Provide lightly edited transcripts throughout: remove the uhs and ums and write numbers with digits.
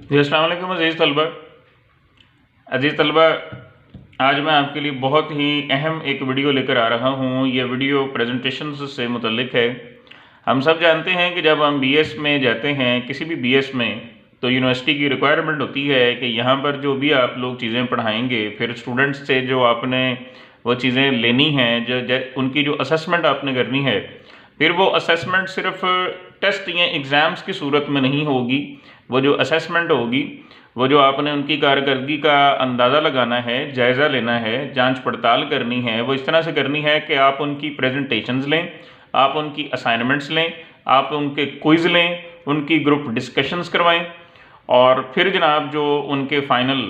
जी अस्सलाम वालेकुम अज़ीज़ तलबा, आज मैं आपके लिए बहुत ही अहम एक वीडियो लेकर आ रहा हूँ। ये वीडियो प्रेजेंटेशन से मुतल्लिक है। हम सब जानते हैं कि जब हम बीएस में जाते हैं, किसी भी बीएस में, तो यूनिवर्सिटी की रिक्वायरमेंट होती है कि यहाँ पर जो भी आप लोग चीज़ें पढ़ाएंगे, फिर स्टूडेंट्स से जो आपने वो चीज़ें लेनी हैं, जो उनकी जो असेसमेंट आपने करनी है, फिर वो असेसमेंट सिर्फ टेस्ट या एग्ज़ाम्स की सूरत में नहीं होगी। वो जो असेसमेंट होगी, वो जो आपने उनकी कारकर्दगी का अंदाज़ा लगाना है, जायज़ा लेना है, जांच पड़ताल करनी है, वो इस तरह से करनी है कि आप उनकी प्रेजेंटेशंस लें, आप उनकी असाइनमेंट्स लें, आप उनके क्विज़ लें, उनकी ग्रुप डिस्कशंस करवाएं, और फिर जनाब जो उनके फ़ाइनल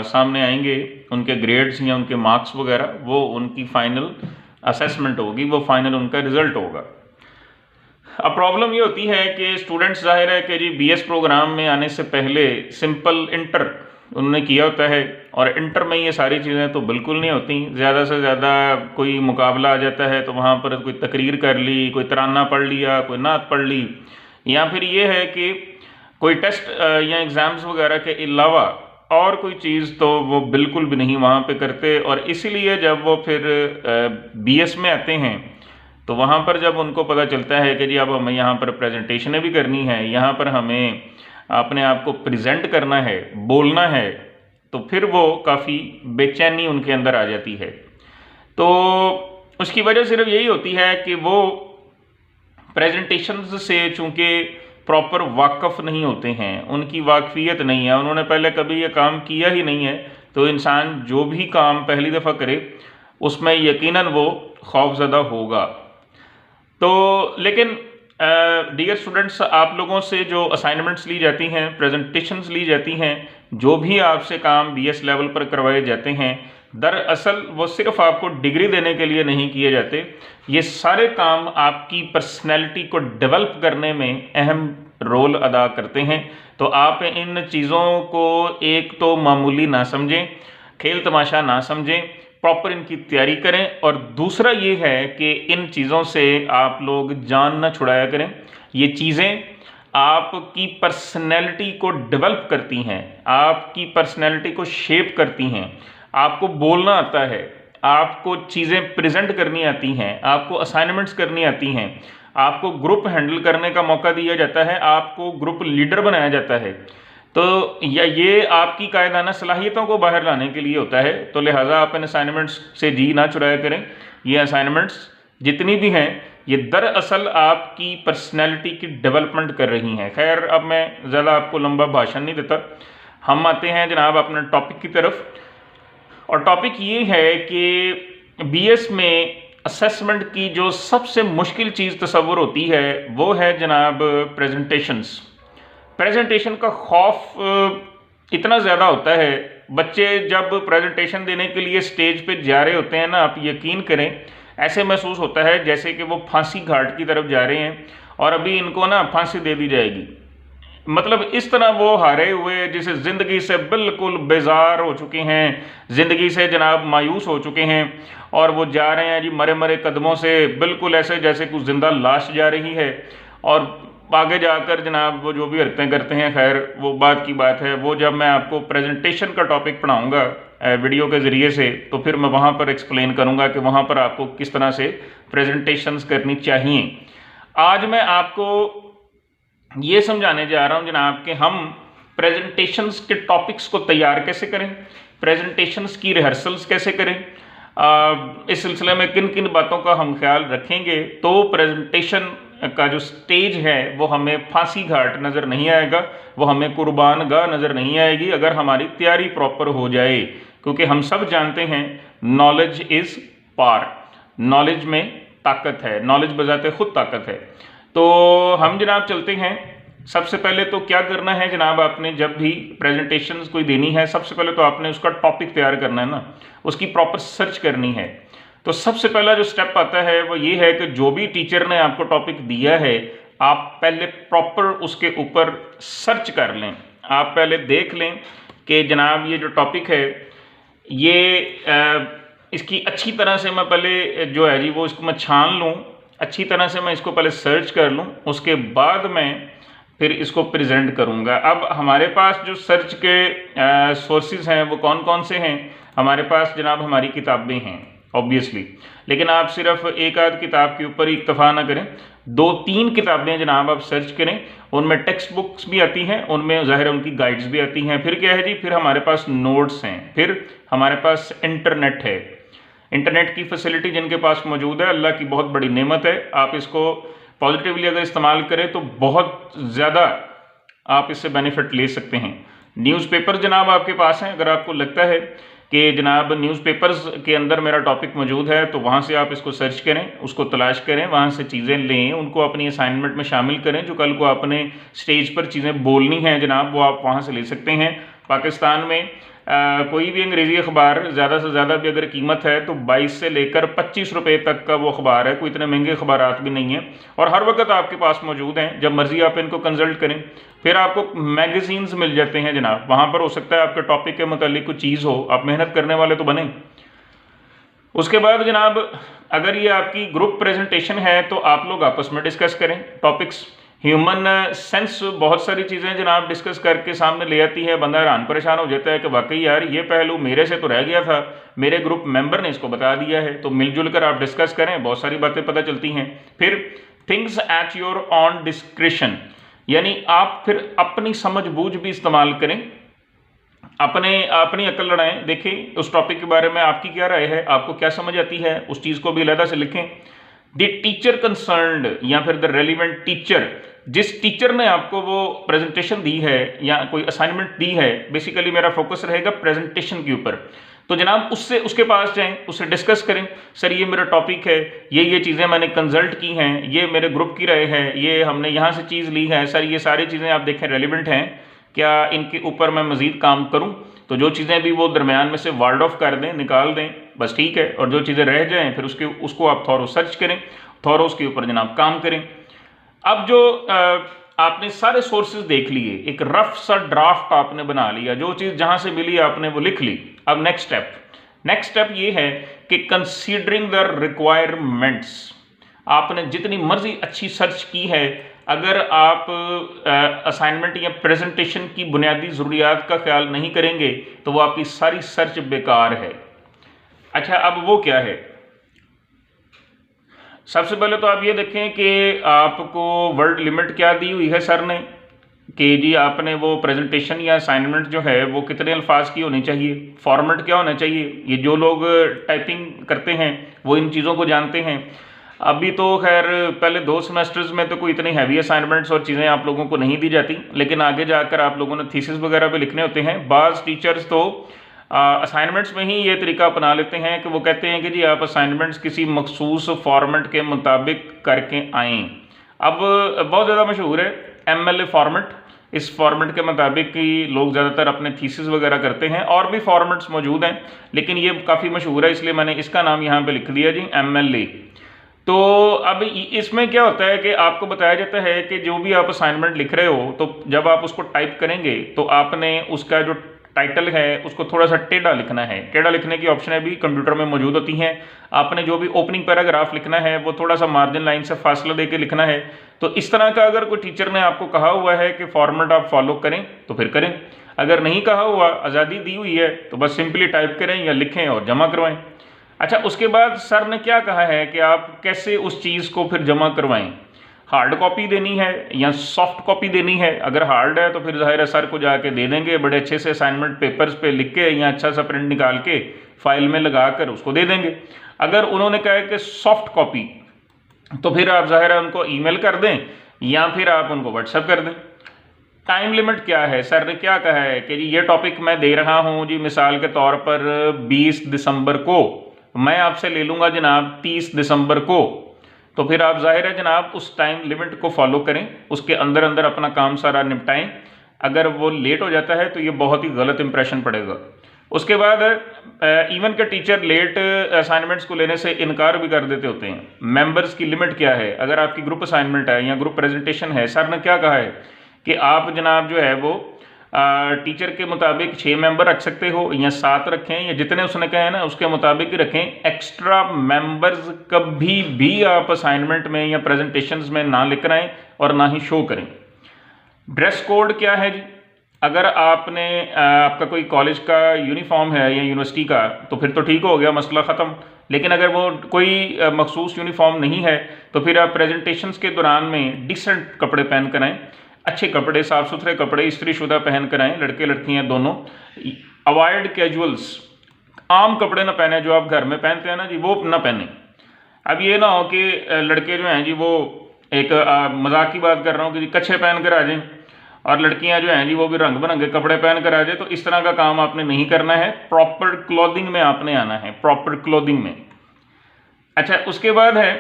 सामने आएंगे, उनके ग्रेड्स या उनके मार्क्स वगैरह, वो उनकी फ़ाइनल असेसमेंट होगी, वो फ़ाइनल उनका रिज़ल्ट होगा। अब प्रॉब्लम ये होती है कि स्टूडेंट्स, जाहिर है कि जी बीएस प्रोग्राम में आने से पहले सिंपल इंटर उन्होंने किया होता है, और इंटर में ये सारी चीज़ें तो बिल्कुल नहीं होती। ज़्यादा से ज़्यादा कोई मुकाबला आ जाता है तो वहाँ पर कोई तकरीर कर ली, कोई तराना पढ़ लिया, कोई नात पढ़ ली, या फिर ये है कि कोई टेस्ट या एग्ज़ाम्स वगैरह के अलावा और कोई चीज़ तो वो बिल्कुल भी नहीं वहाँ पे करते। और इसीलिए जब वो फिर बीएस में आते हैं, तो वहाँ पर जब उनको पता चलता है कि जी अब हमें यहाँ पर प्रेजेंटेशनें भी करनी है, यहाँ पर हमें अपने आप को प्रेजेंट करना है, बोलना है, तो फिर वो काफ़ी बेचैनी उनके अंदर आ जाती है। तो उसकी वजह सिर्फ यही होती है कि वो प्रेजेंटेशंस से चूँकि प्रॉपर वाकफ़ नहीं होते हैं, उनकी वाकफियत नहीं है, उन्होंने पहले कभी ये काम किया ही नहीं है, तो इंसान जो भी काम पहली दफ़ा करे उसमें यकीनन वो खौफज़दा होगा। तो लेकिन डियर स्टूडेंट्स, आप लोगों से जो असाइनमेंट्स ली जाती हैं, प्रेजेंटेशंस ली जाती हैं, जो भी आपसे काम बीएस लेवल पर करवाए जाते हैं, दरअसल वो सिर्फ आपको डिग्री देने के लिए नहीं किए जाते। ये सारे काम आपकी पर्सनैलिटी को डेवलप करने में अहम रोल अदा करते हैं। तो आप इन चीज़ों को एक तो मामूली ना समझें, खेल तमाशा ना समझें, प्रॉपर इनकी तैयारी करें। और दूसरा ये है कि इन चीज़ों से आप लोग जान ना छुड़ाया करें। ये चीज़ें आपकी पर्सनैलिटी को डेवलप करती हैं, आपकी पर्सनैलिटी को शेप करती हैं। आपको बोलना आता है, आपको चीज़ें प्रेजेंट करनी आती हैं, आपको असाइनमेंट्स करनी आती हैं, आपको ग्रुप हैंडल करने का मौका दिया जाता है, आपको ग्रुप लीडर बनाया जाता है। तो ये आपकी कायदाना सलाहियतों को बाहर लाने के लिए होता है। तो लिहाजा आप इन असाइनमेंट्स से जी ना चुराया करें। ये असाइनमेंट्स जितनी भी हैं, ये दरअसल आपकी पर्सनैलिटी की डेवलपमेंट कर रही हैं। खैर, अब मैं ज़्यादा आपको लंबा भाषण नहीं देता, हम आते हैं जनाब अपने टॉपिक की तरफ। और टॉपिक ये है कि बीएस में असेसमेंट की जो सबसे मुश्किल चीज़ तस्वुर होती है, वो है जनाब प्रेजेंटेशंस। प्रेजेंटेशन का खौफ इतना ज़्यादा होता है, बच्चे जब प्रेजेंटेशन देने के लिए स्टेज पे जा रहे होते हैं ना, आप यकीन करें, ऐसे महसूस होता है जैसे कि वो फांसी घाट की तरफ जा रहे हैं और अभी इनको ना फांसी दे दी जाएगी। मतलब इस तरह वो हारे हुए, जिसे ज़िंदगी से बिल्कुल बेजार हो चुके हैं, ज़िंदगी से जनाब मायूस हो चुके हैं, और वो जा रहे हैं जी मरे मरे कदमों से, बिल्कुल ऐसे जैसे कुछ ज़िंदा लाश जा रही है। और आगे जाकर जनाब वो जो भी हरकतें करते हैं, खैर वो बात की बात है। वो जब मैं आपको प्रेजेंटेशन का टॉपिक पढ़ाऊँगा वीडियो के ज़रिए से, तो फिर मैं वहाँ पर एक्सप्लेन करूँगा कि वहाँ पर आपको किस तरह से प्रेजेंटेशंस करनी चाहिए। आज मैं आपको ये समझाने जा रहा हूँ जनाब कि हम प्रेजेंटेशंस के टॉपिक्स को तैयार कैसे करें, प्रेजेंटेशंस की रिहर्सल्स कैसे करें, इस सिलसिले में किन किन बातों का हम ख्याल रखेंगे, तो प्रेजेंटेशन का जो स्टेज है वो हमें फांसी घाट नज़र नहीं आएगा, वो हमें कुर्बान गाह नज़र नहीं आएगी, अगर हमारी तैयारी प्रॉपर हो जाए। क्योंकि हम सब जानते हैं नॉलेज इज़ पावर, नॉलेज में ताकत है, नॉलेज बजाते खुद ताकत है। तो हम जनाब चलते हैं। सबसे पहले तो क्या करना है जनाब, आपने जब भी प्रेजेंटेशंस कोई देनी है, सबसे पहले तो आपने उसका टॉपिक तैयार करना है ना, उसकी प्रॉपर सर्च करनी है। तो सबसे पहला जो स्टेप आता है वो ये है कि जो भी टीचर ने आपको टॉपिक दिया है, आप पहले प्रॉपर उसके ऊपर सर्च कर लें। आप पहले देख लें कि जनाब ये जो टॉपिक है, ये इसकी अच्छी तरह से मैं पहले जो है जी वो इसको मैं छान लूँ, अच्छी तरह से मैं इसको पहले सर्च कर लूँ, उसके बाद मैं फिर इसको प्रेजेंट करूँगा। अब हमारे पास जो सर्च के सोर्सेज हैं वो कौन कौन से हैं? हमारे पास जनाब हमारी किताबें हैं ऑब्वियसली, लेकिन आप सिर्फ एक आध किताब के ऊपर ही इक्तफा ना करें, 2-3 किताबें जनाब आप सर्च करें, उनमें टेक्स्ट बुक्स भी आती हैं, उनमें ज़ाहिर है उनकी गाइड्स भी आती हैं। फिर क्या है जी, फिर हमारे पास नोट्स हैं, फिर हमारे पास इंटरनेट है। इंटरनेट की फैसिलिटी जिनके पास मौजूद है, अल्लाह की बहुत बड़ी नेमत है। आप इसको पॉजिटिवली अगर इस्तेमाल करें तो बहुत ज़्यादा आप इससे बेनिफिट ले सकते हैं। न्यूज़पेपर जनाब आपके पास हैं, अगर आपको लगता है कि जनाब न्यूज़पेपर्स के अंदर मेरा टॉपिक मौजूद है तो वहाँ से आप इसको सर्च करें, उसको तलाश करें, वहाँ से चीज़ें लें, उनको अपनी असाइनमेंट में शामिल करें। जो कल को आपने स्टेज पर चीज़ें बोलनी हैं जनाब, वो आप वहाँ से ले सकते हैं। पाकिस्तान में कोई भी अंग्रेज़ी अखबार ज़्यादा से ज़्यादा भी अगर कीमत है तो 22 से लेकर 25 रुपये तक का वो अखबार है, कोई इतने महंगे अखबारात भी नहीं हैं और हर वक्त आपके पास मौजूद हैं, जब मर्ज़ी आप इनको कंसल्ट करें। फिर आपको मैगज़ीन्स मिल जाते हैं जनाब, वहाँ पर हो सकता है आपके टॉपिक के मुतालिक कुछ चीज़ हो, आप मेहनत करने वाले तो बने। उसके बाद जनाब अगर ये आपकी ग्रुप प्रेजेंटेशन है तो आप लोग आपस में डिस्कस करें टॉपिक्स। ह्यूमन सेंस बहुत सारी चीज़ें जनाब डिस्कस करके सामने ले आती है, बंदा हैरान परेशान हो जाता है कि वाकई यार ये पहलू मेरे से तो रह गया था, मेरे ग्रुप मेंबर ने इसको बता दिया है। तो मिलजुल कर आप डिस्कस करें, बहुत सारी बातें पता चलती हैं। फिर things at your on discretion, यानी आप फिर अपनी समझ बूझ भी इस्तेमाल करें, अपनी अकल लड़ाएं, देखें उस टॉपिक के बारे में आपकी क्या राय है, आपको क्या समझ आती है, उस चीज़ को भी अलग से लिखें। द टीचर कंसर्न्ड या फिर द रेलिवेंट टीचर, जिस टीचर ने आपको वो प्रेजेंटेशन दी है या कोई असाइनमेंट दी है, बेसिकली मेरा फोकस रहेगा प्रेजेंटेशन के ऊपर, तो जनाब उसके पास जाएं, उससे डिस्कस करें, सर ये मेरा टॉपिक है, ये चीज़ें मैंने कंसल्ट की हैं, ये मेरे ग्रुप की राय है, ये हमने यहाँ से चीज़ ली है, सर ये सारी चीज़ें आप देखें रेलिवेंट हैं क्या, इनके ऊपर मैं मज़ीद काम करूं? तो जो चीज़ें भी वो दरमियान में से वार्ड ऑफ कर दें, निकाल दें, बस ठीक है। और जो चीज़ें रह जाएं फिर उसको आप थॉरो सर्च करें, थॉरो उसके ऊपर जनाब काम करें। अब जो आपने सारे सोर्सेज देख लिए, एक रफ सा ड्राफ्ट आपने बना लिया, जो चीज़ जहाँ से मिली आपने वो लिख ली। अब नेक्स्ट स्टेप ये है कि कंसीडरिंग द रिक्वायरमेंट्स, आपने जितनी मर्जी अच्छी सर्च की है, अगर आप असाइनमेंट या प्रेजेंटेशन की बुनियादी ज़रूरियात का ख्याल नहीं करेंगे तो वो आपकी सारी सर्च बेकार है। अच्छा, अब वो क्या है? सबसे पहले तो आप ये देखें कि आपको वर्ड लिमिट क्या दी हुई है सर ने, कि जी आपने वो प्रेजेंटेशन या असाइनमेंट जो है वो कितने अल्फाज की होनी चाहिए, फॉर्मेट क्या होना चाहिए। ये जो लोग टाइपिंग करते हैं वो इन चीज़ों को जानते हैं। अभी तो खैर पहले 2 सेमेस्टर्स में तो कोई इतनी हैवी असाइनमेंट्स और चीज़ें आप लोगों को नहीं दी जाती, लेकिन आगे जाकर आप लोगों ने थीसिस वगैरह भी लिखने होते हैं। बाज़ टीचर्स तो असाइनमेंट्स में ही ये तरीका अपना लेते हैं कि वो कहते हैं कि जी आप असाइनमेंट्स किसी मखसूस फॉर्मेट के मुताबिक करके आएँ। अब बहुत ज़्यादा मशहूर है MLA फॉर्मेट, इस फॉर्मेट के मुताबिक ही लोग ज़्यादातर अपने थीसिस वगैरह करते हैं, और भी फॉर्मेट्स मौजूद हैं लेकिन ये काफ़ी मशहूर है इसलिए मैंने इसका नाम यहाँ पे लिख दिया जी, MLA। तो अब इसमें क्या होता है कि आपको बताया जाता है कि जो भी आप असाइनमेंट लिख रहे हो तो जब आप उसको टाइप करेंगे तो आपने उसका जो टाइटल है उसको थोड़ा सा टेढ़ा लिखना है। टेढ़ा लिखने की ऑप्शन भी कंप्यूटर में मौजूद होती हैं। आपने जो भी ओपनिंग पैराग्राफ लिखना है वो थोड़ा सा मार्जिन लाइन से फासला दे के लिखना है। तो इस तरह का अगर कोई टीचर ने आपको कहा हुआ है कि फॉर्मेट आप फॉलो करें तो फिर करें, अगर नहीं कहा हुआ, आज़ादी दी हुई है, तो बस सिंपली टाइप करें या लिखें और जमा करवाएं। अच्छा, उसके बाद सर ने क्या कहा है कि आप कैसे उस चीज़ को फिर जमा करवाएं, हार्ड कॉपी देनी है या सॉफ्ट कॉपी देनी है। अगर हार्ड है तो फिर ज़ाहिर है सर को जाके दे देंगे, बड़े अच्छे से असाइनमेंट पेपर्स पे लिख के या अच्छा सा प्रिंट निकाल के फाइल में लगा कर उसको दे देंगे। अगर उन्होंने कहा है कि सॉफ्ट कॉपी, तो फिर आप ज़ाहिर है उनको ईमेल कर दें या फिर आप उनको व्हाट्सएप कर दें। टाइम लिमिट क्या है? सर ने क्या कहा है कि जी ये टॉपिक मैं दे रहा हूँ जी, मिसाल के तौर पर 20 दिसंबर को, मैं आपसे ले लूँगा जनाब 30 दिसंबर को। तो फिर आप ज़ाहिर है जनाब उस टाइम लिमिट को फॉलो करें, उसके अंदर अंदर अपना काम सारा निपटाएं। अगर वो लेट हो जाता है तो ये बहुत ही गलत इंप्रेशन पड़ेगा। उसके बाद इवन के टीचर लेट असाइनमेंट्स को लेने से इनकार भी कर देते होते हैं। मेंबर्स की लिमिट क्या है? अगर आपकी ग्रुप असाइनमेंट है या ग्रुप प्रेजेंटेशन है, सर ने क्या कहा है कि आप जनाब जो है वो टीचर के मुताबिक 6 मेंबर रख सकते हो या 7 रखें या जितने उसने कहे ना उसके मुताबिक ही रखें। एक्स्ट्रा मेंबर्स कभी भी आप असाइनमेंट में या प्रेजेंटेशंस में ना लेकर आएँ और ना ही शो करें। ड्रेस कोड क्या है जी? अगर आपने आपका कोई कॉलेज का यूनिफॉर्म है या यूनिवर्सिटी का, तो फिर तो ठीक हो गया, मसला ख़त्म। लेकिन अगर वो कोई मखसूस यूनिफॉर्म नहीं है, तो फिर आप प्रेजेंटेशंस के दौरान में डिसेंट कपड़े पहन कर आएँ, अच्छे कपड़े, साफ़ सुथरे कपड़े इस्त्रीशुदा पहन कर आएँ, लड़के लड़कियाँ दोनों। अवॉइड कैजुअल्स, आम कपड़े ना पहने जो आप घर में पहनते हैं ना जी, वो ना पहने। अब ये ना हो कि लड़के जो हैं जी वो एक मजाक की बात कर रहा हूँ कि जी कच्छे पहन कर आ जाएं, और लड़कियां जो हैं जी वो भी रंग बिरंगे कपड़े पहन कर आ जाए। तो इस तरह का काम आपने नहीं करना है, प्रॉपर क्लोथिंग में आपने आना है, प्रॉपर क्लोथिंग में। अच्छा, उसके बाद है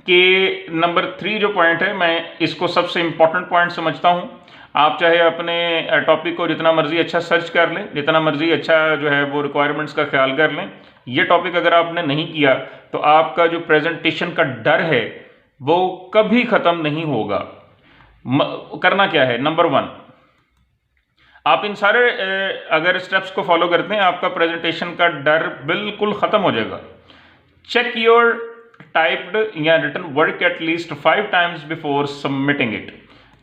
कि नंबर 3 जो पॉइंट है, मैं इसको सबसे इंपॉर्टेंट पॉइंट समझता हूँ। आप चाहे अपने टॉपिक को जितना मर्जी अच्छा सर्च कर लें, जितना मर्जी अच्छा जो है वो रिक्वायरमेंट्स का ख्याल कर लें, ये टॉपिक अगर आपने नहीं किया तो आपका जो प्रेजेंटेशन का डर है वो कभी ख़त्म नहीं होगा। करना क्या है? नंबर 1, आप इन सारे अगर स्टेप्स को फॉलो करते हैं, आपका प्रेजेंटेशन का डर बिल्कुल ख़त्म हो जाएगा। चेक योर टाइप्ड या written work at least 5 times before submitting it.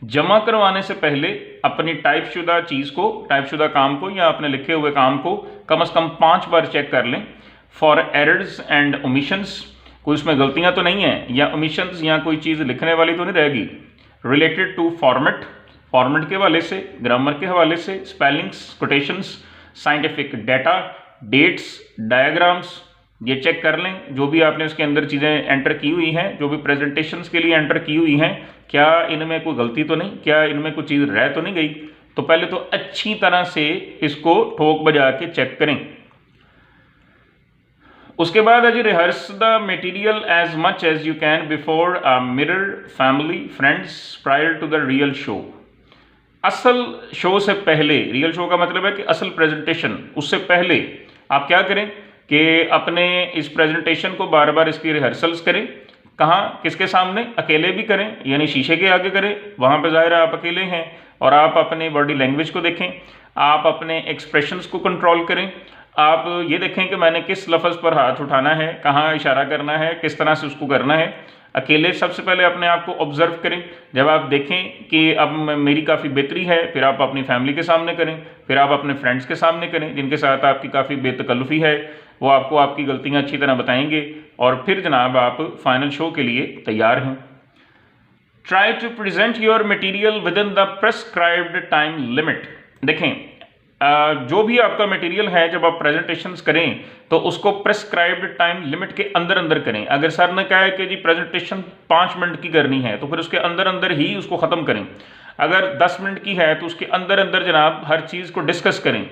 जमा करवाने से पहले अपनी टाइपशुदा चीज़ को, टाइपशुदा काम को या अपने लिखे हुए काम को कम से कम 5 बार चेक कर लें, फॉर एरर्स एंड ओमिशंस। कोई उसमें गलतियां तो नहीं है, या ओमिशंस या कोई चीज़ लिखने वाली तो नहीं रहेगी। रिलेटेड टू फॉर्मेट, फॉर्मेट के हवाले से, ग्रामर के हवाले से, spellings, quotations, scientific data, dates, diagrams, ये चेक कर लें। जो भी आपने उसके अंदर चीज़ें एंटर की हुई हैं, जो भी प्रेजेंटेशंस के लिए एंटर की हुई हैं, क्या इनमें कोई गलती तो नहीं, क्या इनमें कोई चीज़ रह तो नहीं गई। तो पहले तो अच्छी तरह से इसको ठोक बजा के चेक करें। उसके बाद है जी, rehearse the material as much as you can before a mirror, family, friends, prior to the real show. असल शो से पहले, रियल शो का मतलब है कि असल प्रेजेंटेशन, उससे पहले आप क्या करें कि अपने इस प्रेजेंटेशन को बार बार इसकी रिहर्सल्स करें। कहाँ, किसके सामने? अकेले भी करें, यानी शीशे के आगे करें, वहाँ पे ज़ाहिर है आप अकेले हैं, और आप अपने बॉडी लैंग्वेज को देखें, आप अपने एक्सप्रेशंस को कंट्रोल करें। आप ये देखें कि मैंने किस लफ्ज़ पर हाथ उठाना है, कहाँ इशारा करना है, किस तरह से उसको करना है। अकेले सबसे पहले अपने आप को ऑब्जर्व करें। जब आप देखें कि अब मेरी काफ़ी बेहतरी है, फिर आप अपनी फैमिली के सामने करें, फिर आप अपने फ्रेंड्स के सामने करें जिनके साथ आपकी काफ़ी बेतकल्लुफ़ी है, वो आपको आपकी गलतियाँ अच्छी तरह बताएंगे, और फिर जनाब आप फाइनल शो के लिए तैयार हैं। Try to present your material within the prescribed time limit. देखें, जो भी आपका मटेरियल है, जब आप प्रेजेंटेशंस करें तो उसको प्रेस्क्राइब्ड टाइम लिमिट के अंदर अंदर करें। अगर सर ने कहा है कि जी प्रेजेंटेशन 5 मिनट की करनी है, तो फिर उसके अंदर अंदर ही उसको ख़त्म करें। अगर 10 मिनट की है तो उसके अंदर अंदर जनाब हर चीज़ को डिस्कस करें।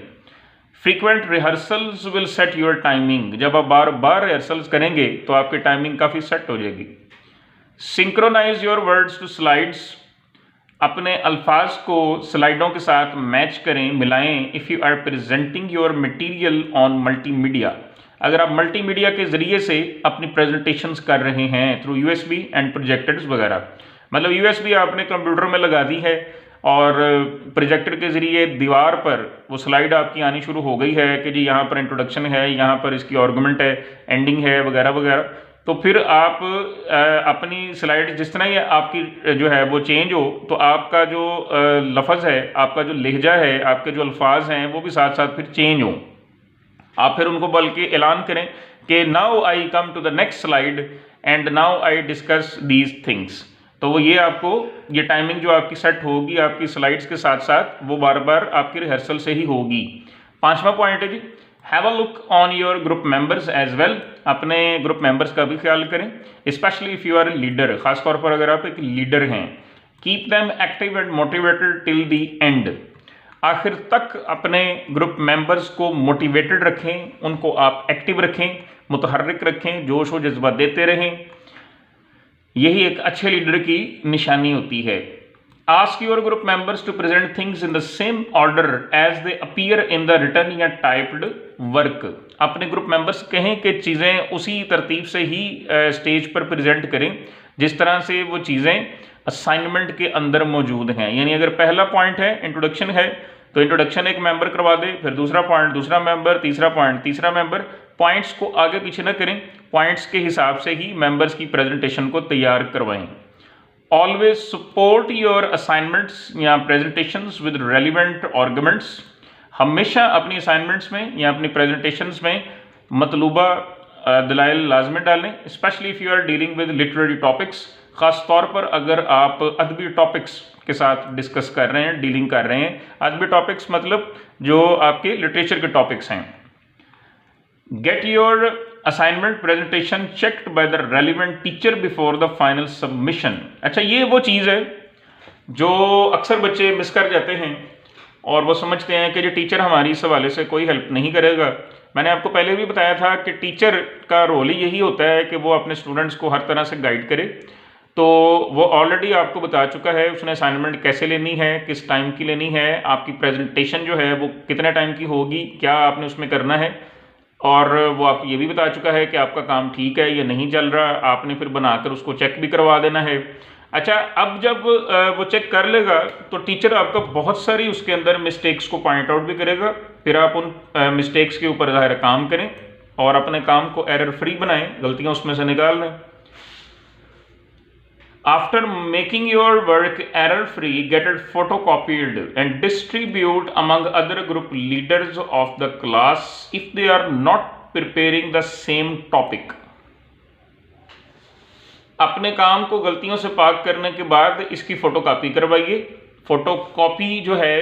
Frequent rehearsals will set your timing. जब आप बार बार रिहर्सल्स करेंगे तो आपकी टाइमिंग काफ़ी सेट हो जाएगी। Synchronise your words to slides. अपने अल्फाज को स्लाइडों के साथ मैच करें, मिलाएं। If you are presenting your material on multimedia. अगर आप मल्टीमीडिया के ज़रिए से अपनी प्रेजेंटेशंस कर रहे हैं थ्रू USB एंड प्रोजेक्टर्स वगैरह, मतलब USB आपने कंप्यूटर में लगा दी है और प्रोजेक्टर के ज़रिए दीवार पर वो स्लाइड आपकी आनी शुरू हो गई है कि जी यहाँ पर इंट्रोडक्शन है, यहाँ पर इसकी आर्गुमेंट है, एंडिंग है, वगैरह वगैरह। तो फिर आप अपनी स्लाइड जिस तरह ही आपकी जो है वो चेंज हो, तो आपका जो लफ्ज़ है, आपका जो लहजा है, आपके जो अल्फाज हैं, वो भी साथ साथ फिर चेंज हो। आप फिर उनको बल्कि ऐलान करें कि now I come to the next slide and now I discuss these things. तो वो ये आपको, ये टाइमिंग जो आपकी सेट होगी आपकी स्लाइड्स के साथ साथ, वो बार बार आपकी रिहर्सल से ही होगी। 5वां पॉइंट है जी, have a look on your group members as well. अपने ग्रुप मेंबर्स का भी ख्याल करें, specially if you are a leader, खासतौर पर अगर आप एक लीडर हैं। Keep them active and motivated till the end. आखिर तक अपने ग्रुप मेंबर्स को मोटिवेटेड रखें, उनको आप एक्टिव रखें, मुतहर्रिक रखें, जोश व जज्बा देते रहें। यही एक अच्छे लीडर की निशानी होती है। Ask your group members to present things in the same order as they appear in the written या typed work। अपने ग्रुप मेंबर्स कहें कि चीज़ें उसी तरतीब से ही स्टेज पर प्रेजेंट करें जिस तरह से वो चीज़ें असाइनमेंट के अंदर मौजूद हैं। यानी अगर पहला पॉइंट है इंट्रोडक्शन है, तो इंट्रोडक्शन एक मेंबर करवा दे, फिर दूसरा पॉइंट दूसरा मेंबर, तीसरा पॉइंट तीसरा मेंबर। पॉइंट्स को आगे पीछे न करें, पॉइंट्स के हिसाब से ही मेंबर्स की प्रेजेंटेशन को तैयार करवाएं। ऑलवेज सपोर्ट योर असाइनमेंट्स या प्रेजेंटेशंस विद रेलिवेंट आर्गुमेंट्स। हमेशा अपनी असाइनमेंट्स में या अपनी प्रेजेंटेशंस में मतलूबा दलाइल लाजमी डालें, specially if you are dealing with literary topics, ख़ास तौर पर अगर आप अदबी टॉपिक्स के साथ डिस्कस कर रहे हैं, डीलिंग कर रहे हैं। अदबी टॉपिक्स मतलब जो आपके लिटरेचर के टॉपिक्स हैं। Get your assignment presentation checked by the relevant teacher before the final submission. अच्छा, ये वो चीज़ है जो अक्सर बच्चे मिस कर जाते हैं और वो समझते हैं कि जो टीचर हमारी इस हवाले से कोई हेल्प नहीं करेगा। मैंने आपको पहले भी बताया था कि टीचर का रोल ही यही होता है कि वो अपने स्टूडेंट्स को हर तरह से गाइड करे। तो वो ऑलरेडी आपको बता चुका है उसने असाइनमेंट कैसे लेनी है, किस टाइम की लेनी है, आपकी प्रेजेंटेशन जो है वो कितने टाइम की होगी, क्या आपने उसमें करना है, और वो आपको ये भी बता चुका है कि आपका काम ठीक है या नहीं चल रहा, आपने फिर बनाकर उसको चेक भी करवा देना है। अच्छा, अब जब वो चेक कर लेगा तो टीचर आपका बहुत सारी उसके अंदर मिस्टेक्स को पॉइंट आउट भी करेगा, फिर आप उन मिस्टेक्स के ऊपर ज़ाहिर काम करें और अपने काम को एरर फ्री बनाएं, गलतियां उसमें से निकाल लें। After making your work error free, get it photocopied and distribute among other group leaders of the class if they are not preparing the same topic. अपने काम को गलतियों से पाक करने के बाद इसकी फोटोकॉपी करवाइए। फोटोकॉपी जो है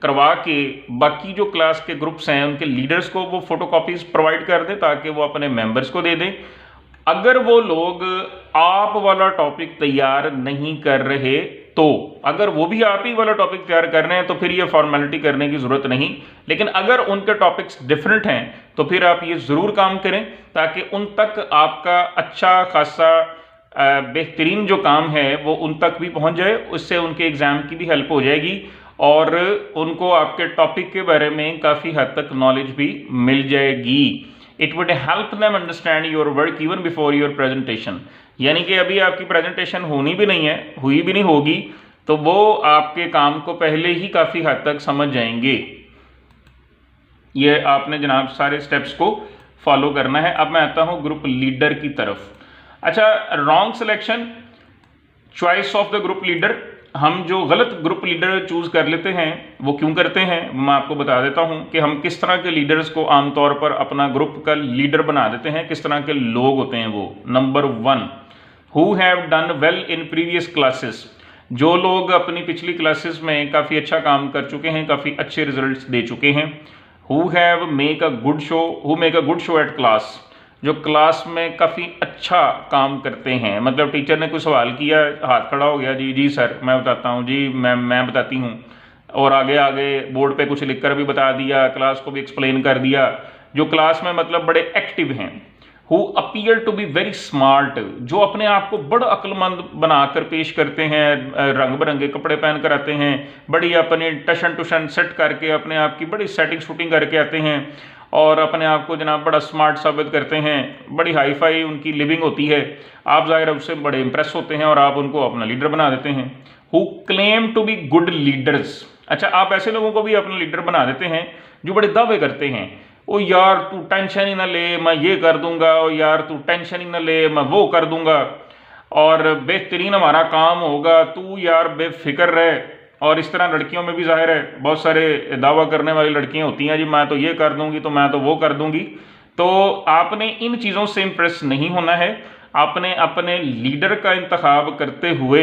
करवा के बाकी जो क्लास के ग्रुप्स हैं उनके लीडर्स को वो फोटोकॉपीज प्रोवाइड कर दें ताकि वो अपने मेंबर्स को दे दें। अगर वो लोग आप वाला टॉपिक तैयार नहीं कर रहे तो अगर वो भी आप ही वाला टॉपिक तैयार कर रहे हैं तो फिर ये फॉर्मेलिटी करने की ज़रूरत नहीं, लेकिन अगर उनके टॉपिक्स डिफरेंट हैं तो फिर आप ये ज़रूर काम करें ताकि उन तक आपका अच्छा खासा बेहतरीन जो काम है वो उन तक भी पहुंच जाए। उससे उनके एग्ज़ाम की भी हेल्प हो जाएगी और उनको आपके टॉपिक के बारे में काफ़ी हद तक नॉलेज भी मिल जाएगी। It would help them understand your work even before your presentation। यानी कि अभी आपकी प्रेजेंटेशन होनी भी नहीं है, हुई भी नहीं होगी, तो वो आपके काम को पहले ही काफ़ी हद तक समझ जाएंगे। ये आपने जनाब सारे स्टेप्स को फॉलो करना है। अब मैं आता हूँ ग्रुप लीडर की तरफ। अच्छा, wrong selection, choice of the group leader. हम जो गलत ग्रुप लीडर चूज़ कर लेते हैं वो क्यों करते हैं, मैं आपको बता देता हूं कि हम किस तरह के लीडर्स को आमतौर पर अपना ग्रुप का लीडर बना देते हैं, किस तरह के लोग होते हैं वो। Number 1, who have done well in previous classes. जो लोग अपनी पिछली क्लासेस में काफ़ी अच्छा काम कर चुके हैं, काफ़ी अच्छे रिजल्ट्स दे चुके हैं। Who have make a good show at class. जो क्लास में काफ़ी अच्छा काम करते हैं, मतलब टीचर ने कोई सवाल किया, हाथ खड़ा हो गया, जी जी सर मैं बताता हूँ, जी मैं बताती हूँ, और आगे आगे बोर्ड पे कुछ लिखकर भी बता दिया, क्लास को भी एक्सप्लेन कर दिया। जो क्लास में मतलब बड़े एक्टिव हैं। Who appear to be very smart. जो अपने आप को बड़ा अक्लमंद बनाकर पेश करते हैं, रंग बिरंगे कपड़े पहन कर आते हैं, बड़ी अपनी टशन सेट करके अपने आप की बड़ी सेटिंग शूटिंग करके आते हैं और अपने आप को जनाब बड़ा स्मार्ट साबित करते हैं, बड़ी हाई फाई उनकी लिविंग होती है। आप ज़ाहिर उससे बड़े इंप्रेस होते हैं और आप उनको अपना लीडर बना देते हैं। Who claim to be good leaders. अच्छा, आप ऐसे लोगों को भी अपना लीडर बना देते हैं जो बड़े दावे करते हैं, ओ यार तू टेंशन ही ना ले, मैं ये कर दूंगा, ओ यार तू टेंशन ही ना ले, मैं वो कर दूंगा और बेहतरीन हमारा काम होगा, तू यार बेफिक्र रहे। और इस तरह लड़कियों में भी जाहिर है बहुत सारे दावा करने वाली लड़कियां होती हैं, जी मैं तो ये कर दूंगी, तो मैं तो वो कर दूंगी। तो आपने इन चीज़ों से इम्प्रेस नहीं होना है। आपने अपने लीडर का इंतखाब करते हुए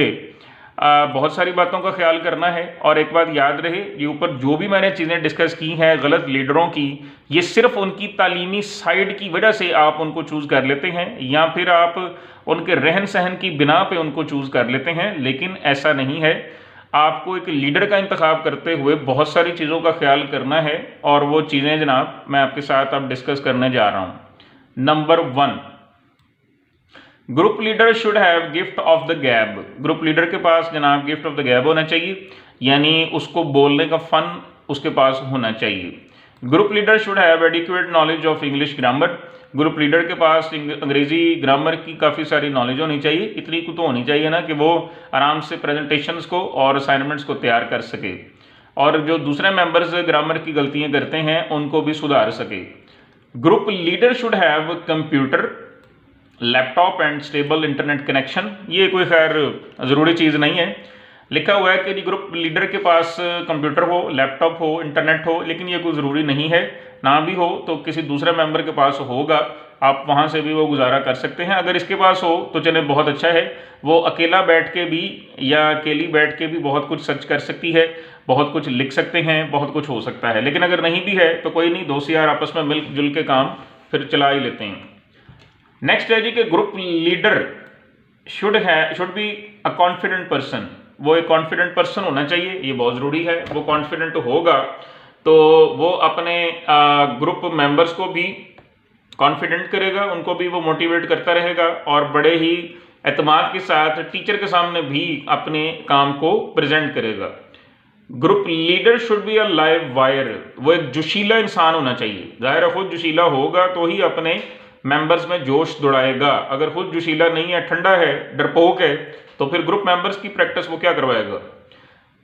बहुत सारी बातों का ख्याल करना है। और एक बात याद रहे, ये ऊपर जो भी मैंने चीज़ें डिस्कस की हैं गलत लीडरों की, ये सिर्फ उनकी तालीमी साइड की वजह से आप उनको चूज़ कर लेते हैं या फिर आप उनके रहन सहन की बिना पे उनको चूज़ कर लेते हैं, लेकिन ऐसा नहीं है। आपको एक लीडर का इंतखाब करते हुए बहुत सारी चीज़ों का ख्याल करना है और वो चीज़ें जनाब मैं आपके साथ अब डिस्कस करने जा रहा हूँ। Number 1, group leader should have gift of the गैब। ग्रुप लीडर के पास जनाब गिफ्ट ऑफ द गैब होना चाहिए, यानी उसको बोलने का फन उसके पास होना चाहिए। Group leader should have adequate knowledge of English grammar. Group leader के पास अंग्रेजी ग्रामर की काफ़ी सारी नॉलेज होनी चाहिए। इतनी कुछ तो होनी चाहिए ना कि वो आराम से प्रेजेंटेशंस को और असाइनमेंट्स को तैयार कर सके और जो दूसरे मेंबर्स ग्रामर की गलतियां करते हैं उनको भी सुधार सके। Group leader should have computer laptop and stable internet connection, ये कोई खैर ज़रूरी चीज़ नहीं है। लिखा हुआ है कि जी ग्रुप लीडर के पास कंप्यूटर हो, लैपटॉप हो, इंटरनेट हो, लेकिन ये कोई ज़रूरी नहीं है। ना भी हो तो किसी दूसरे मेंबर के पास होगा, आप वहाँ से भी वो गुजारा कर सकते हैं। अगर इसके पास हो तो चले बहुत अच्छा है, वो अकेला बैठ के भी या अकेली बैठ के भी बहुत कुछ सर्च कर सकती है, बहुत कुछ लिख सकते हैं, बहुत कुछ हो सकता है। लेकिन अगर नहीं भी है तो कोई नहीं, दोस्त यार आपस में मिलजुल के काम फिर चला ही लेते हैं। नेक्स्ट है जी कि group leader should be a confident person, वो एक कॉन्फिडेंट पर्सन होना चाहिए, ये बहुत ज़रूरी है। वो कॉन्फिडेंट होगा तो वो अपने ग्रुप मेंबर्स को भी कॉन्फिडेंट करेगा, उनको भी वो मोटिवेट करता रहेगा और बड़े ही एतमाद के साथ टीचर के सामने भी अपने काम को प्रेजेंट करेगा। Group leader should be a live wire, वो एक जोशीला इंसान होना चाहिए। जाहिर है खुद जोशीला होगा तो ही अपने मेंबर्स में जोश दौड़ाएगा। अगर खुद जोशीला नहीं है, ठंडा है, डरपोक है, तो फिर ग्रुप मेंबर्स की प्रैक्टिस वो क्या करवाएगा।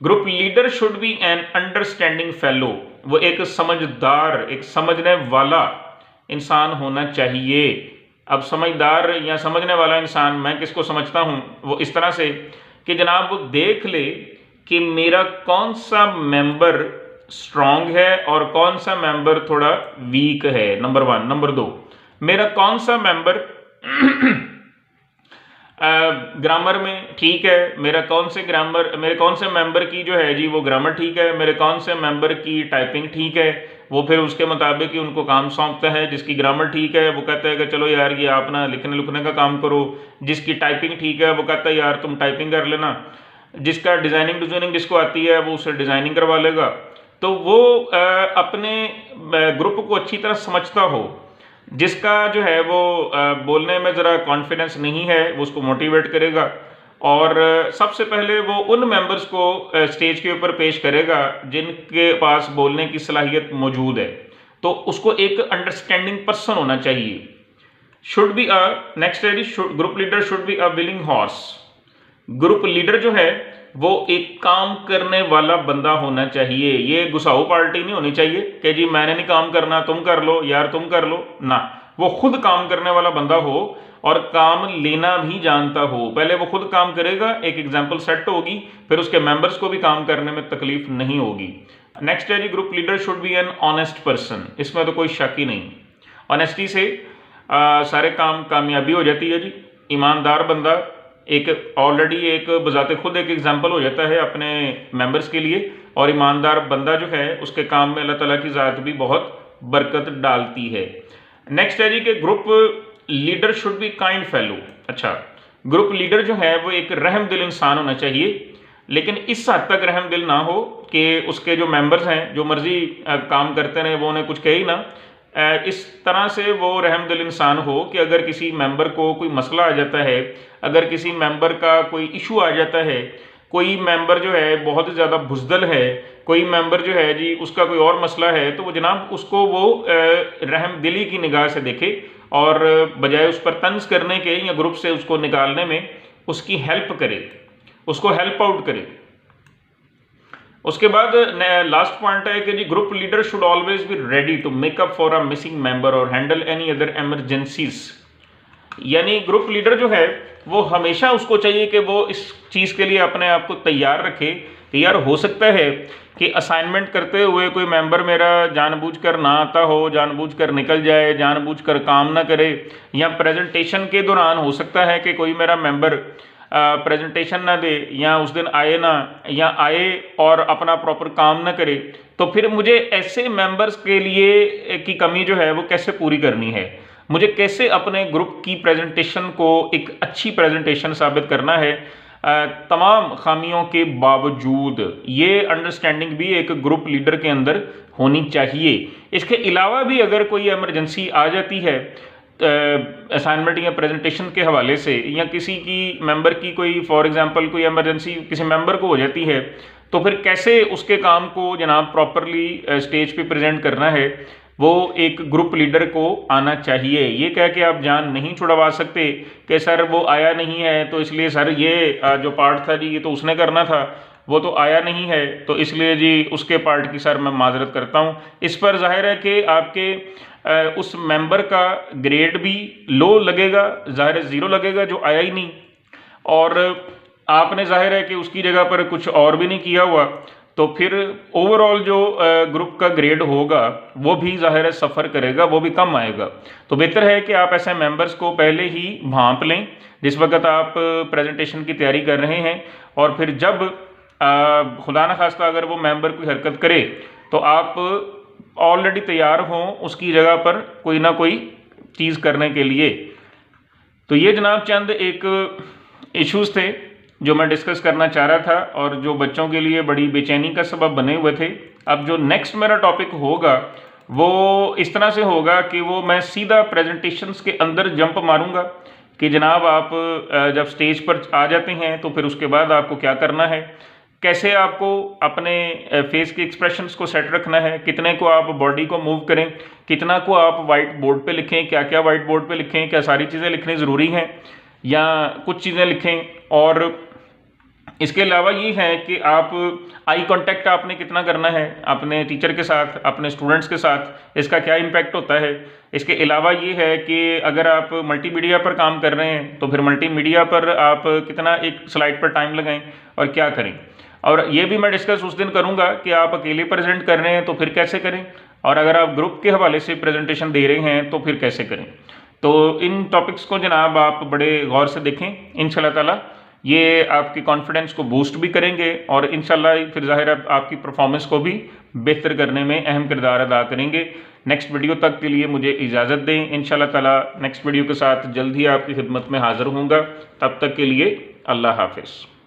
Group leader should be an understanding fellow, वो एक समझदार, एक समझने वाला इंसान होना चाहिए। अब समझदार या समझने वाला इंसान मैं किसको समझता हूँ, वो इस तरह से कि जनाब वो देख ले कि मेरा कौन सा मेंबर स्ट्रांग है और कौन सा मेंबर थोड़ा वीक है, नंबर 1। नंबर 2, मेरा कौन सा मेंबर ग्रामर में ठीक है, मेरे कौन से मेंबर की जो है जी वो ग्रामर ठीक है, मेरे कौन से मेंबर की टाइपिंग ठीक है, वो फिर उसके मुताबिक ही उनको काम सौंपता है। जिसकी ग्रामर ठीक है वो कहता है कि चलो यार ये आप ना लिखने लिखने का काम करो। जिसकी टाइपिंग ठीक है वो कहता है यार तुम टाइपिंग कर लेना। जिसका डिज़ाइनिंग जिसको आती है वो उससे डिज़ाइनिंग करवा लेगा। तो वो अपने ग्रुप को अच्छी तरह समझता हो। जिसका जो है वो बोलने में ज़रा कॉन्फिडेंस नहीं है वो उसको मोटिवेट करेगा और सबसे पहले वो उन मेंबर्स को स्टेज के ऊपर पेश करेगा जिनके पास बोलने की सलाहियत मौजूद है। तो उसको एक अंडरस्टैंडिंग पर्सन होना चाहिए। शुड बी अ नेक्स्ट है group leader should be a willing horse, group leader जो है वो एक काम करने वाला बंदा होना चाहिए। ये घुसाऊ पार्टी नहीं होनी चाहिए कि जी मैंने नहीं काम करना तुम कर लो यार तुम कर लो ना। वो खुद काम करने वाला बंदा हो और काम लेना भी जानता हो। पहले वो खुद काम करेगा, एक एग्जाम्पल सेट होगी, फिर उसके मेंबर्स को भी काम करने में तकलीफ नहीं होगी। नेक्स्ट है जी group leader should be an honest person, इसमें तो कोई शक ही नहीं। ऑनेस्टी से सारे काम कामयाबी हो जाती है जी। ईमानदार बंदा एक ऑलरेडी एक बजाते खुद एक एग्जाम्पल हो जाता है अपने मेंबर्स के लिए, और ईमानदार बंदा जो है उसके काम में अल्लाह ताला की ज़ात भी बहुत बरकत डालती है। नेक्स्ट है जी कि group leader should be kind fellow. अच्छा, ग्रुप लीडर जो है वो एक रहम दिल इंसान होना चाहिए, लेकिन इस हद तक रहम दिल ना हो कि उसके जो मेंबर्स हैं जो मर्जी काम करते रहे, वो उन्हें कुछ कहे ही ना। इस तरह से वो रहम दिल इंसान हो कि अगर किसी मेंबर को कोई मसला आ जाता है, अगर किसी मेंबर का कोई इशू आ जाता है, कोई मेंबर जो है बहुत ज़्यादा बुज़दिल है, कोई मेंबर जो है जी उसका कोई और मसला है, तो वो जनाब उसको वो रहम दिली की निगाह से देखे और बजाय उस पर तंज करने के या ग्रुप से उसको निकालने में उसकी हेल्प करे, उसको हेल्प आउट करे। उसके बाद लास्ट पॉइंट है कि जी group leader should always be ready to make up for a missing member और हैंडल एनी अदर इमरजेंसीज। यानी ग्रुप लीडर जो है वो हमेशा उसको चाहिए कि वो इस चीज़ के लिए अपने आप को तैयार रखे कि यार हो सकता है कि असाइनमेंट करते हुए कोई मेंबर मेरा जानबूझकर ना आता हो, जानबूझकर निकल जाए, जानबूझकर काम ना करे, या प्रेजेंटेशन के दौरान हो सकता है कि कोई मेरा मेंबर प्रेजेंटेशन ना दे या उस दिन आए ना, या आए और अपना प्रॉपर काम ना करे। तो फिर मुझे ऐसे मेंबर्स के लिए की कमी जो है वो कैसे पूरी करनी है, मुझे कैसे अपने ग्रुप की प्रेजेंटेशन को एक अच्छी प्रेजेंटेशन साबित करना है तमाम खामियों के बावजूद। ये अंडरस्टैंडिंग भी एक ग्रुप लीडर के अंदर होनी चाहिए। इसके अलावा भी अगर कोई इमरजेंसी आ जाती है असाइनमेंट या प्रेजेंटेशन के हवाले से, या किसी की मेंबर की कोई फॉर एग्जांपल कोई इमरजेंसी किसी मेंबर को हो जाती है, तो फिर कैसे उसके काम को जनाब प्रॉपरली स्टेज पे प्रेजेंट करना है, वो एक ग्रुप लीडर को आना चाहिए। ये कह के आप जान नहीं छुड़वा सकते कि सर वो आया नहीं है तो इसलिए सर ये जो पार्ट था जी ये तो उसने करना था, वो तो आया नहीं है, तो इसलिए जी उसके पार्ट की सर मैं माजरत करता हूँ। इस पर जाहिर है कि आपके उस मेंबर का ग्रेड भी लो लगेगा, जाहिर है 0 लगेगा जो आया ही नहीं, और आपने जाहिर है कि उसकी जगह पर कुछ और भी नहीं किया हुआ, तो फिर ओवरऑल जो ग्रुप का ग्रेड होगा वो भी जाहिर है सफ़र करेगा, वो भी कम आएगा। तो बेहतर है कि आप ऐसे मेंबर्स को पहले ही भांप लें जिस वक्त आप प्रेजेंटेशन की तैयारी कर रहे हैं, और फिर जब खुदा न खास्ता अगर वो मेंबर कोई हरकत करे तो आप ऑलरेडी तैयार हों उसकी जगह पर कोई ना कोई चीज़ करने के लिए। तो ये जनाब चंद एक इश्यूज़ थे जो मैं डिस्कस करना चाह रहा था और जो बच्चों के लिए बड़ी बेचैनी का सबब बने हुए थे। अब जो नेक्स्ट मेरा टॉपिक होगा वो इस तरह से होगा कि वो मैं सीधा प्रेजेंटेशंस के अंदर जंप मारूंगा कि जनाब आप जब स्टेज पर आ जाते हैं तो फिर उसके बाद आपको क्या करना है, कैसे आपको अपने फेस के एक्सप्रेशंस को सेट रखना है, कितने को आप बॉडी को मूव करें, कितना को आप वाइट बोर्ड पे लिखें, क्या क्या वाइट बोर्ड पे लिखें, क्या सारी चीज़ें लिखनी ज़रूरी हैं या कुछ चीज़ें लिखें। और इसके अलावा ये है कि आप आई कांटेक्ट आपने कितना करना है अपने टीचर के साथ, अपने स्टूडेंट्स के साथ, इसका क्या इम्पैक्ट होता है। इसके अलावा ये है कि अगर आप मल्टीमीडिया पर काम कर रहे हैं तो फिर मल्टीमीडिया पर आप कितना एक स्लाइड पर टाइम लगाएं और क्या करें। और ये भी मैं डिस्कस उस दिन करूँगा कि आप अकेले प्रेजेंट कर रहे हैं तो फिर कैसे करें, और अगर आप ग्रुप के हवाले से प्रेजेंटेशन दे रहे हैं तो फिर कैसे करें। तो इन टॉपिक्स को जनाब आप बड़े गौर से देखें, इंशाल्लाह ताला ये आपकी कॉन्फिडेंस को बूस्ट भी करेंगे और इंशाल्लाह फिर ज़ाहिर है आपकी परफॉर्मेंस को भी बेहतर करने में अहम किरदार अदा करेंगे। नेक्स्ट वीडियो तक के लिए मुझे इजाज़त दें। इंशाल्लाह ताला नेक्स्ट वीडियो के साथ जल्द ही आपकी खिदमत में हाज़िर होऊंगा। तब तक के लिए अल्लाह हाफिज़।